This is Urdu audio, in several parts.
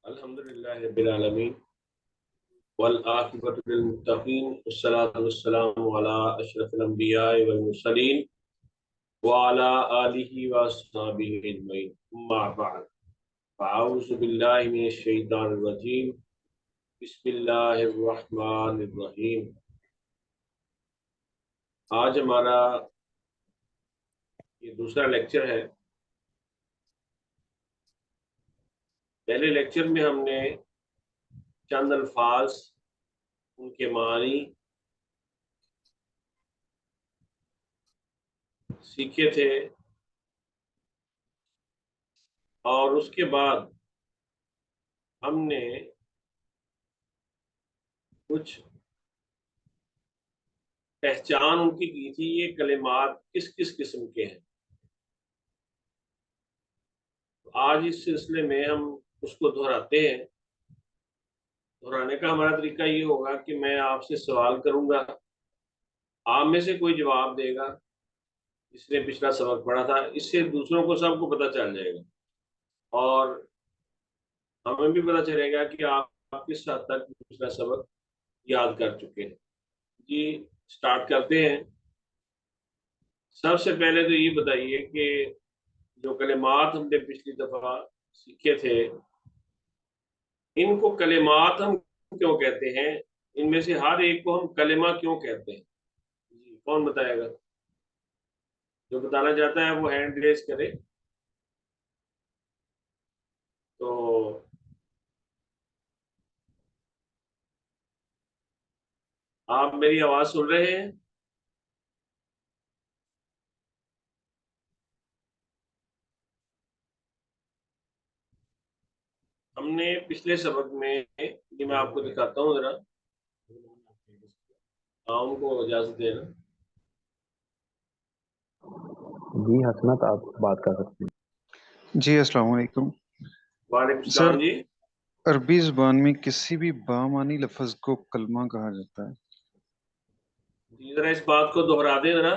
الحمد للہ رب العالمین والعاقبۃ للمتقین والصلاۃ والسلام علی اشرف الانبیاء والمرسلین وعلی آلہ واصحابہ اجمعین اما بعد فاعوذ باللہ من الشیطان الرجیم بسم اللہ الرحمن الرحیم۔ آج ہمارا یہ دوسرا لیکچر ہے۔ پہلے لیکچر میں ہم نے چند الفاظ، ان کے معنی سیکھے تھے، اور اس کے بعد ہم نے کچھ پہچان ان کی تھی، یہ کلمات کس کس قسم کے ہیں۔ آج اس سلسلے میں ہم اس کو دہراتے ہیں۔ دہرانے کا ہمارا طریقہ یہ ہوگا کہ میں آپ سے سوال کروں گا، آپ میں سے کوئی جواب دے گا جس نے پچھلا سبق پڑھا تھا، اس سے دوسروں کو سب کو پتہ چل جائے گا، اور ہمیں بھی پتہ چلے گا کہ آپ کس حد تک پچھلا سبق یاد کر چکے ہیں۔ جی سٹارٹ کرتے ہیں۔ سب سے پہلے تو یہ بتائیے کہ جو کلمات ہم نے پچھلی دفعہ سیکھے تھے، ان کو کلمات ہم کیوں کہتے ہیں؟ ان میں سے ہر ایک کو ہم کلمہ کیوں کہتے ہیں؟ جی کون بتائے گا؟ جو بتانا چاہتا ہے وہ ہینڈ ریز کرے۔ تو آپ میری آواز سن رہے ہیں؟ ہم نے پچھلے سبق میں، یہ میں آپ کو دکھاتا ہوں ذرا، ان کو اجازت دینا۔ جی حسنت، آپ بات کر سکتے ہیں۔ جی السلام علیکم وعلیکم سر۔ السلام۔ جی عربی زبان میں کسی بھی بامعنی لفظ کو کلمہ کہا جاتا ہے۔ جی ذرا اس بات کو دہرا دیں ذرا۔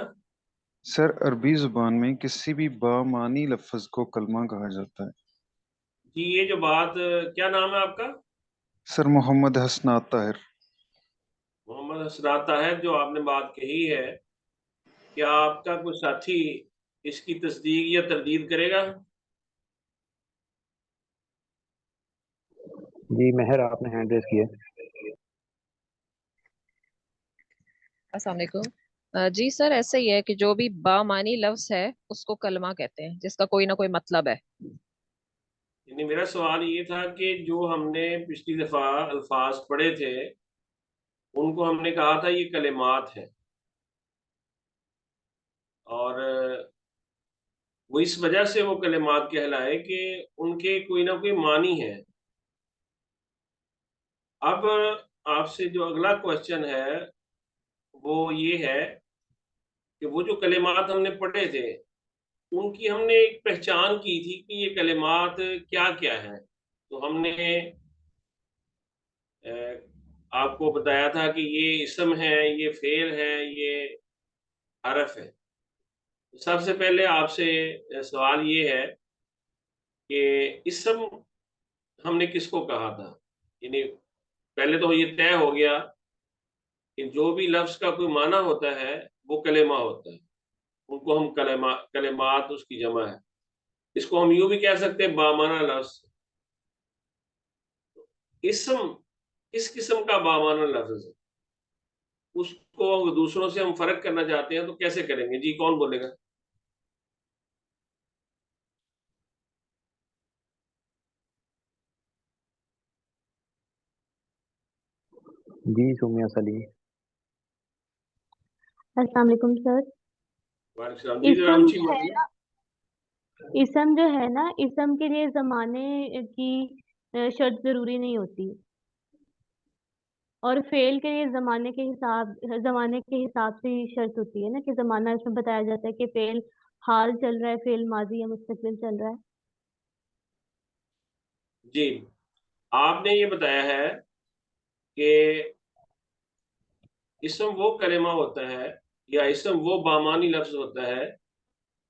سر عربی زبان میں کسی بھی بامعنی لفظ کو کلمہ کہا جاتا ہے۔ جی یہ جو بات، کیا نام ہے آپ کا؟ سر محمد حسنات طاہر۔ محمد حسنات طاہر، جو آپ نے بات کہی ہے، کیا آپ کا کوئی ساتھی اس کی تصدیق یا تردید کرے گا؟ جی مہر، آپ نے ہینڈ ریز کی ہے۔ السلام علیکم۔ جی سر، ایسا ہی ہے کہ جو بھی بامعنی لفظ ہے اس کو کلمہ کہتے ہیں، جس کا کوئی نہ کوئی مطلب ہے۔ یعنی میرا سوال یہ تھا کہ جو ہم نے پچھلی دفعہ الفاظ پڑھے تھے، ان کو ہم نے کہا تھا یہ کلمات ہیں، اور وہ اس وجہ سے وہ کلمات کہلائے کہ ان کے کوئی نہ کوئی معنی ہے۔ اب آپ سے جو اگلا کوشچن ہے وہ یہ ہے کہ وہ جو کلمات ہم نے پڑھے تھے، ان کی ہم نے ایک پہچان کی تھی کہ یہ کلمات کیا کیا ہیں۔ تو ہم نے آپ کو بتایا تھا کہ یہ اسم ہے، یہ فعل ہے، یہ حرف ہے۔ سب سے پہلے آپ سے سوال یہ ہے کہ اسم ہم نے کس کو کہا تھا؟ یعنی پہلے تو یہ طے ہو گیا کہ جو بھی لفظ کا کوئی معنی ہوتا ہے وہ کلمہ ہوتا ہے، ان کو ہم کلمات اس کی جمع ہے۔ اس کو ہم یوں بھی کہہ سکتے ہیں بامعنی لفظ۔ اسم کس قسم کا بامعنی لفظ ہے، اس کو دوسروں سے ہم فرق کرنا چاہتے ہیں تو کیسے کریں گے؟ جی کون بولے گا؟ جی سمیہ سلیم۔ السلام علیکم سر۔ وعلیکم السلام۔ جی ذرا اونچی بولیے۔ اسم جو ہے نا، اسم کے لیے زمانے کی شرط ضروری نہیں ہوتی، اور فعل کے لیے زمانے کے حساب سے ہی شرط ہوتی ہے نا، کہ زمانہ اس میں بتایا جاتا ہے کہ فعل حال چل رہا ہے، فعل ماضی یا مستقبل چل رہا ہے۔ جی آپ نے یہ بتایا ہے کہ اسم وہ کلمہ ہوتا ہے یا اسم وہ بامعنی لفظ ہوتا ہے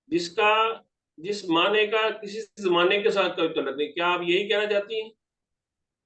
جس معنی کا کسی زمانے کے ساتھ کوئی تعلق نہیں۔ کیا آپ یہی کہنا چاہتی ہیں؟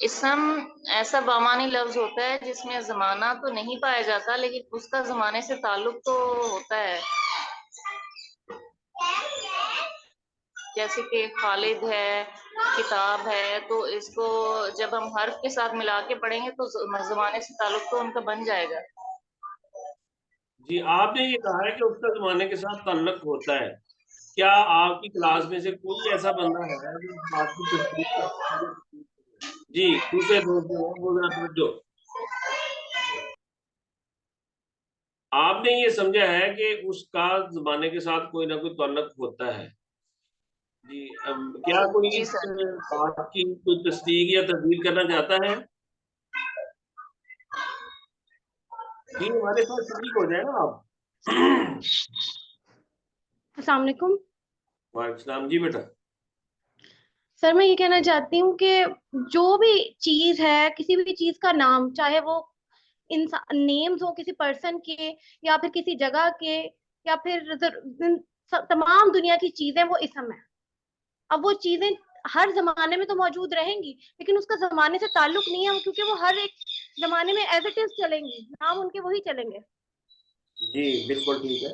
اسم ایسا بامانی لفظ ہوتا ہے جس میں زمانہ تو نہیں پایا جاتا لیکن اس کا زمانے سے تعلق تو ہوتا ہے، جیسے کہ خالد ہے، کتاب ہے، تو اس کو جب ہم حرف کے ساتھ ملا کے پڑھیں گے تو زمانے سے تعلق تو ان کا بن جائے گا۔ جی آپ نے یہ کہا ہے کہ اس کا زمانے کے ساتھ تعلق ہوتا ہے، کیا آپ کی کلاس میں سے کوئی ایسا بندہ ہے جو اس بات کی تصدیق کرتا ہے؟ جی دوسرے دوست جو ہیں وہ ذرا توجہ، آپ نے یہ سمجھا ہے کہ اس کا زمانے کے ساتھ کوئی نہ کوئی تعلق ہوتا ہے؟ جی کیا کوئی جی اس سر، بات کی کوئی تصدیق یا تردید کرنا چاہتا ہے؟ جی ہمارے ساتھ شریک ہو جائے نا آپ۔ السلام علیکم وعلیکم السلام جی بیٹا۔ سر، میں یہ کہنا چاہتی ہوں کہ جو بھی چیز ہے، کسی بھی چیز کا نام، چاہے وہ انسان نیمز ہو کسی پرسن کے یا پھر کسی جگہ کے یا پھر تمام دنیا کی چیزیں وہ اسم ہے۔ اب وہ چیزیں ہر زمانے میں تو موجود رہیں گی لیکن اس کا زمانے سے تعلق نہیں ہے، کیونکہ وہ ہر ایک زمانے میں ایز اٹ از چلیں گی، نام ان کے وہی چلیں گے۔ جی بالکل ٹھیک ہے،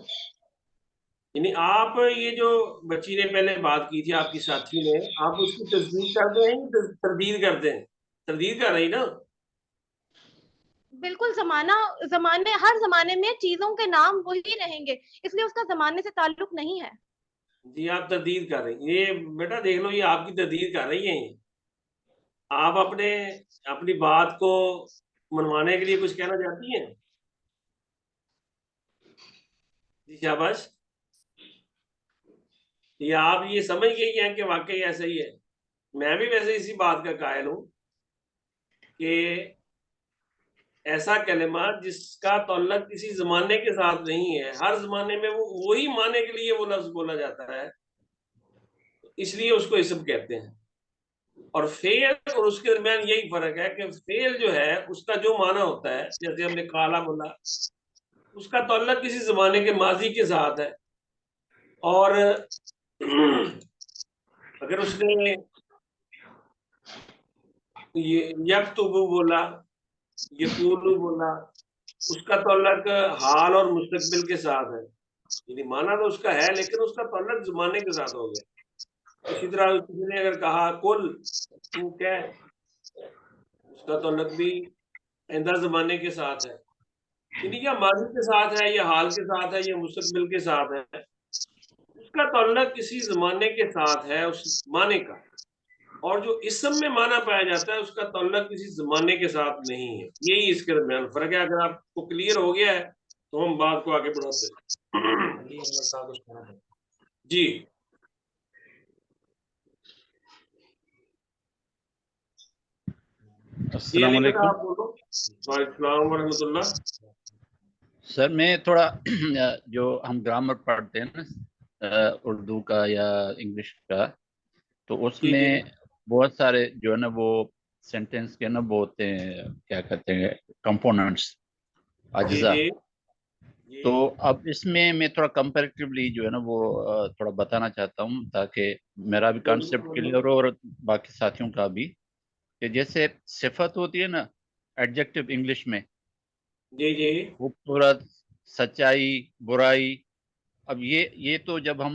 یعنی آپ یہ جو بچی نے پہلے بات کی تھی آپ کی ساتھی نے، آپ اس کی تصدیق کرتے ہیں یا تردید کرتے ہیں؟ تردید کر رہی نا؟ بالکل، ہر زمانے میں چیزوں کے نام وہی رہیں گے، اس لیے اس کا زمانے سے تعلق نہیں ہے۔ جی آپ تردید کر رہی ہیں، یہ بیٹا دیکھ لو یہ آپ کی تردید کر رہی ہیں، آپ اپنی بات کو منوانے کے لیے کچھ کہنا چاہتی ہیں؟ جی شاباش، یہ آپ یہ سمجھ گئی ہیں کہ واقعی ایسا ہی ہے؟ میں بھی ویسے اسی بات کا قائل ہوں کہ ایسا کلمہ جس کا تعلق کسی زمانے کے ساتھ نہیں ہے، ہر زمانے میں وہ وہی معنی کے لیے وہ لفظ بولا جاتا ہے، اس لیے اس کو اسم کہتے ہیں۔ اور فعل اور اس کے درمیان یہی فرق ہے کہ فعل جو ہے اس کا جو معنی ہوتا ہے، جیسے ہم نے کالا بولا، اس کا تعلق کسی زمانے کے ماضی کے ساتھ ہے، اور اگر اس نے یکتبو بولا، یقولو بولا، اس کا تعلق حال اور مستقبل کے ساتھ ہے، یعنی معنی تو اس کا ہے لیکن اس کا تعلق زمانے کے ساتھ ہو گیا۔ اسی طرح کسی نے اگر کہا کل تو کہہ، اس کا تعلق بھی آئندہ زمانے کے ساتھ ہے، یعنی یا ماضی کے ساتھ ہے یا حال کے ساتھ ہے یا مستقبل کے ساتھ ہے، اس کا تعلق کسی زمانے کے ساتھ ہے اس معنی کا، اور جو اسم میں معنی پایا جاتا ہے اس کا تعلق کسی زمانے کے ساتھ نہیں ہے، یہی اس کے درمیان فرق ہے۔ اگر آپ کو کلیئر ہو گیا ہے تو ہم بات کو آگے بڑھاتے ہیں۔ جی جی السلام علی بیٹا علیکم آپ بولو۔ وعلیکم السلام ورحمۃ اللہ۔ سر، میں تھوڑا جو ہم گرامر پڑھتے ہیں نا اردو کا یا انگلش کا، تو اس جی میں جی بہت سارے جو ہے نا وہ سینٹینس کے نا وہ ہوتے ہیں، کیا کہتے ہیں، کمپوننٹس، جی اجزاء۔ جی تو جی اب اس میں تھوڑا کمپیریٹیولی جو ہے نا وہ تھوڑا بتانا چاہتا ہوں تاکہ میرا بھی کانسیپٹ کلیئر ہو اور باقی ساتھیوں کا بھی، کہ جیسے صفت ہوتی ہے نا ایڈجیکٹو انگلش میں، جی جی خوبصورت، سچائی، برائی، اب یہ تو جب ہم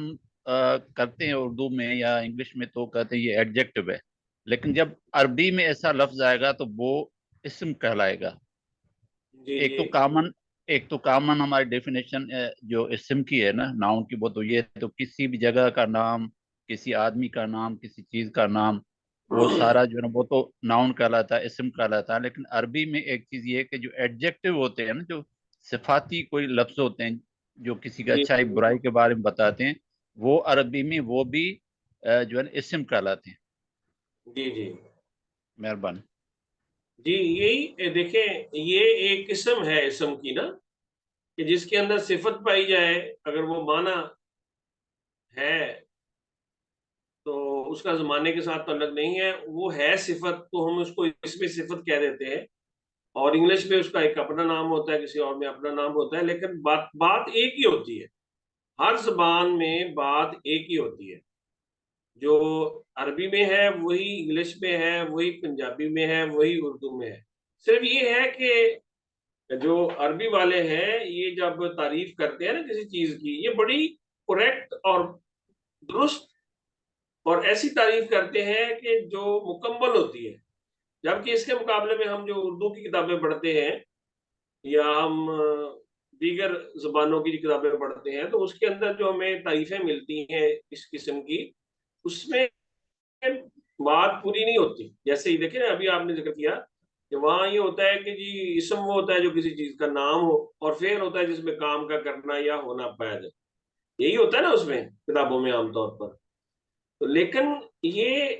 کرتے ہیں اردو میں یا انگلش میں تو کہتے ہیں یہ ایڈجیکٹو ہے، لیکن جب عربی میں ایسا لفظ آئے گا تو وہ اسم کہلائے گا۔ جی ایک جی تو کامن ہماری ڈیفینیشن جو اسم کی ہے نا، ناؤن کی، وہ تو یہ ہے تو کسی بھی جگہ کا نام، کسی آدمی کا نام، کسی چیز کا نام، وہ سارا جو ہے نا وہ تو ناؤن کہلاتا ہے، اسم کہلاتا ہے۔ لیکن عربی میں ایک چیز یہ ہے کہ جو ایڈجیکٹو ہوتے ہیں نا، جو صفاتی کوئی لفظ ہوتے ہیں جو کسی کا جی اچھائی برائی کے بارے میں بتاتے ہیں، وہ عربی میں وہ بھی جو ہے نا اسم کہلاتے ہیں۔ جی جی مہربانی۔ جی یہی دیکھیں، یہ ایک قسم ہے اسم کی نا، کہ جس کے اندر صفت پائی جائے، اگر وہ معنی ہے تو اس کا زمانے کے ساتھ تعلق نہیں ہے، وہ ہے صفت تو ہم اس کو اس میں صفت کہہ دیتے ہیں، اور انگلش میں اس کا ایک اپنا نام ہوتا ہے، کسی اور میں اپنا نام ہوتا ہے، لیکن بات ایک ہی ہوتی ہے، ہر زبان میں بات ایک ہی ہوتی ہے۔ جو عربی میں ہے وہی انگلش میں ہے، وہی پنجابی میں ہے، وہی اردو میں ہے. صرف یہ ہے کہ جو عربی والے ہیں یہ جب تعریف کرتے ہیں نا کسی چیز کی، یہ بڑی کریکٹ اور درست اور ایسی تعریف کرتے ہیں کہ جو مکمل ہوتی ہے. جبکہ اس کے مقابلے میں ہم جو اردو کی کتابیں پڑھتے ہیں یا ہم دیگر زبانوں کی کتابیں پڑھتے ہیں تو اس کے اندر جو ہمیں تعریفیں ملتی ہیں اس قسم کی، اس میں بات پوری نہیں ہوتی. جیسے ہی دیکھیں نا ابھی آپ نے ذکر کیا کہ وہاں یہ ہوتا ہے کہ جی اسم وہ ہوتا ہے جو کسی چیز کا نام ہو، اور فعل ہوتا ہے جس میں کام کا کرنا یا ہونا پایا جائے. یہی ہوتا ہے نا اس میں کتابوں میں عام طور پر. تو لیکن یہ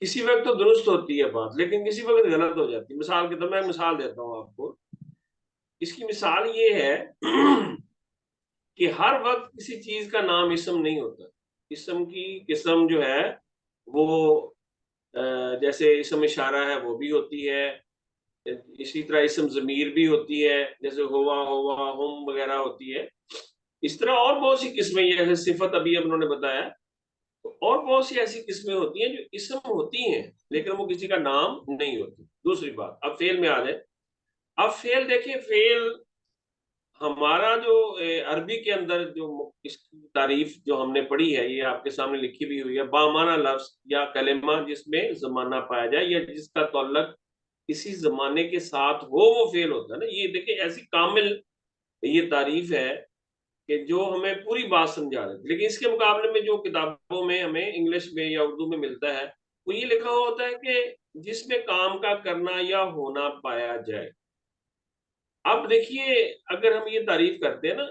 کسی وقت تو درست ہوتی ہے بات، لیکن کسی وقت غلط ہو جاتی ہے. مثال کے طور میں مثال دیتا ہوں آپ کو. اس کی مثال یہ ہے کہ ہر وقت کسی چیز کا نام اسم نہیں ہوتا. اسم کی قسم جو ہے وہ جیسے اسم اشارہ ہے وہ بھی ہوتی ہے، اسی طرح اسم ضمیر بھی ہوتی ہے، جیسے ہوا ہوا ہم وغیرہ ہوتی ہے. اس طرح اور بہت سی قسمیں، جیسے صفت ابھی انہوں نے بتایا، اور بہت سی ایسی قسمیں ہوتی ہیں جو اسم ہوتی ہیں لیکن وہ کسی کا نام نہیں ہوتی. دوسری بات، اب فعل میں آ جائے. اب فعل دیکھیں، فعل ہمارا جو عربی کے اندر جو اس کی تعریف جو ہم نے پڑھی ہے یہ آپ کے سامنے لکھی بھی ہوئی ہے. بامانہ لفظ یا کلمہ جس میں زمانہ پایا جائے یا جس کا تعلق کسی زمانے کے ساتھ ہو وہ فعل ہوتا ہے نا. یہ دیکھیں ایسی کامل یہ تعریف ہے کہ جو ہمیں پوری بات سمجھا دیتی. لیکن اس کے مقابلے میں جو کتابوں میں ہمیں انگلش میں یا اردو میں ملتا ہے وہ یہ لکھا ہوا ہوتا ہے کہ جس میں کام کا کرنا یا ہونا پایا جائے. اب دیکھیے اگر ہم یہ تعریف کرتے ہیں نا،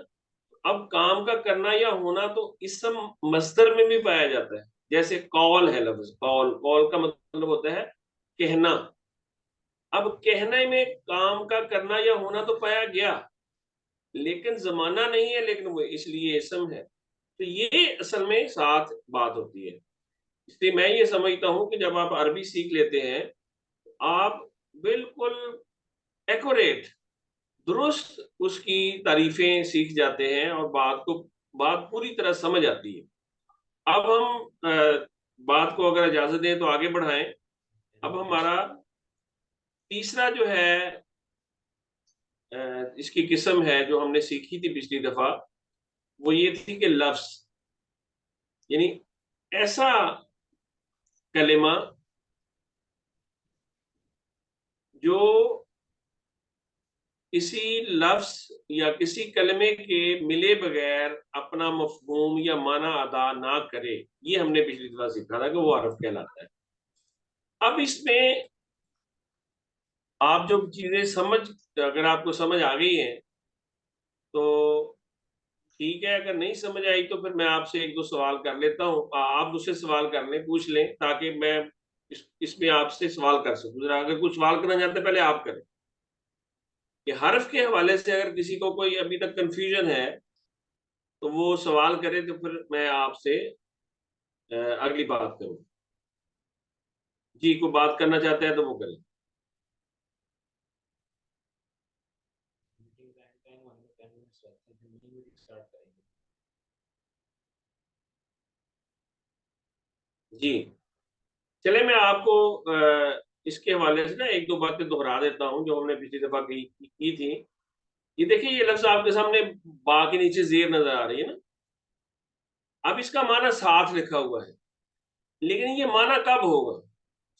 اب کام کا کرنا یا ہونا تو اسم مصدر میں بھی پایا جاتا ہے. جیسے قول ہے لفظ، قول کا مطلب ہوتا ہے کہنا. اب کہنے میں کام کا کرنا یا ہونا تو پایا گیا لیکن زمانہ نہیں ہے، لیکن وہ اس لیے اسم ہے. تو یہ اصل میں ساتھ بات ہوتی ہے. اس لیے میں یہ سمجھتا ہوں کہ جب آپ عربی سیکھ لیتے ہیں آپ بالکل ایکوریٹ درست اس کی تعریفیں سیکھ جاتے ہیں اور بات پوری طرح سمجھ آتی ہے. اب ہم بات کو اگر اجازت دیں تو آگے بڑھائیں. اب ہمارا تیسرا جو ہے اس کی قسم ہے جو ہم نے سیکھی تھی پچھلی دفعہ، وہ یہ تھی کہ لفظ، یعنی ایسا کلمہ جو کسی لفظ یا کسی کلمے کے ملے بغیر اپنا مفہوم یا معنی ادا نہ کرے. یہ ہم نے پچھلی دفعہ سیکھا تھا کہ وہ حرف کہلاتا ہے. اب اس میں آپ جو چیزیں اگر آپ کو سمجھ آ گئی ہیں تو ٹھیک ہے، اگر نہیں سمجھ آئی تو پھر میں آپ سے ایک دو سوال کر لیتا ہوں. آپ مجھ سے سوال کر لیں، پوچھ لیں تاکہ میں اس میں آپ سے سوال کر سکوں. اگر کچھ سوال کرنا چاہتے ہیں پہلے آپ کریں کہ حرف کے حوالے سے اگر کسی کو کوئی ابھی تک کنفیوژن ہے تو وہ سوال کرے تو پھر میں آپ سے اگلی بات کروں. جی کوئی بات کرنا چاہتا ہے تو وہ کریں. جی چلے میں آپ کو اس کے حوالے سے نا ایک دو باتیں دہرا دیتا ہوں جو ہم نے پچھلی دفعہ کی تھی. یہ دیکھیں یہ لفظ آپ کے سامنے با کے نیچے زیر نظر آ رہی ہے نا. اب اس کا معنی ساتھ لکھا ہوا ہے، لیکن یہ معنی کب ہوگا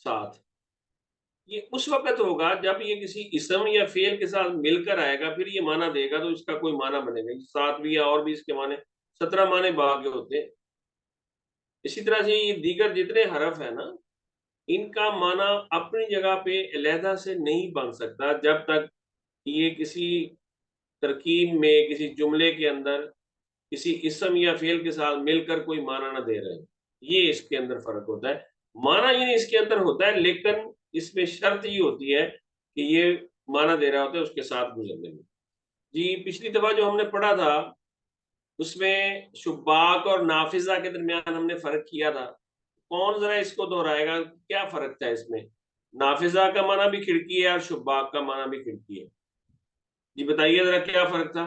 ساتھ؟ یہ اس وقت ہوگا جب یہ کسی اسم یا فعل کے ساتھ مل کر آئے گا، پھر یہ معنی دے گا تو اس کا کوئی معنی بنے گا. ساتھ بھی اور بھی اس کے معنی 17 معنی با کے ہوتے ہیں. اسی طرح سے یہ دیگر جتنے حرف ہیں نا ان کا معنی اپنی جگہ پہ علیحدہ سے نہیں بن سکتا جب تک یہ کسی ترکیب میں کسی جملے کے اندر کسی اسم یا فعل کے ساتھ مل کر کوئی معنی نہ دے رہے ہیں. یہ اس کے اندر فرق ہوتا ہے. معنی یعنی اس کے اندر ہوتا ہے لیکن اس میں شرط یہ ہوتی ہے کہ یہ معنی دے رہا ہوتا ہے اس کے ساتھ گزرنے میں. جی پچھلی دفعہ جو ہم نے پڑھا تھا اس میں شباک اور نافذہ کے درمیان ہم نے فرق کیا تھا. کون ذرا اس کو دہرائے گا کیا فرق تھا اس میں؟ نافذہ کا معنی بھی کھڑکی ہے اور شباک کا معنی بھی کھڑکی ہے. جی بتائیے ذرا کیا فرق تھا؟